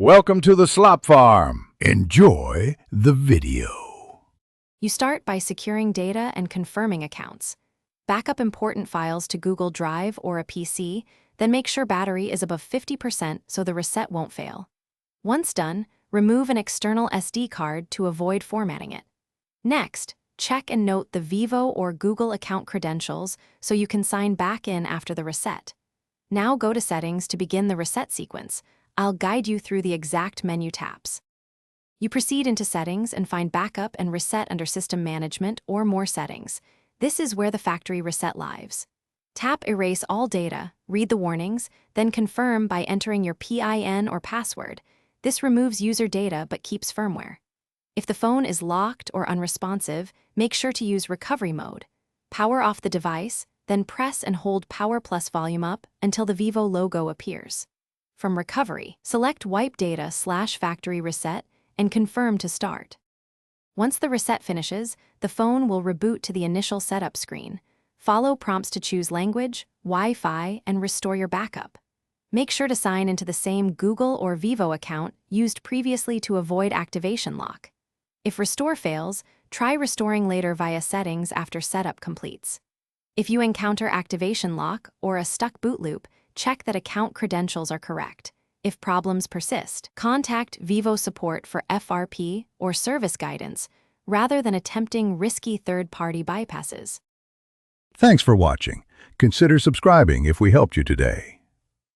Welcome to the Slop Farm. Enjoy the video. You start by securing data and confirming accounts. Back up important files to Google Drive or a PC, then make sure battery is above 50% so the reset won't fail. Once done, remove an external SD card to avoid formatting it. Next, check and note the Vivo or Google account credentials so you can sign back in after the reset. Now go to Settings to begin the reset sequence. I'll guide you through the exact menu taps. You proceed into Settings and find Backup and Reset under System Management or More Settings. This is where the factory reset lives. Tap Erase all data, read the warnings, then confirm by entering your PIN or password. This removes user data but keeps firmware. If the phone is locked or unresponsive, make sure to use Recovery Mode. Power off the device, then press and hold Power plus volume up until the Vivo logo appears. From Recovery, select Wipe Data/Factory Reset and confirm to start. Once the reset finishes, the phone will reboot to the initial setup screen. Follow prompts to choose language, Wi-Fi, and restore your backup. Make sure to sign into the same Google or Vivo account used previously to avoid activation lock. If restore fails, try restoring later via settings after setup completes. If you encounter activation lock or a stuck boot loop, check that account credentials are correct. If problems persist, contact Vivo support for FRP or service guidance rather than attempting risky third-party bypasses. Thanks for watching. Consider subscribing if we helped you today.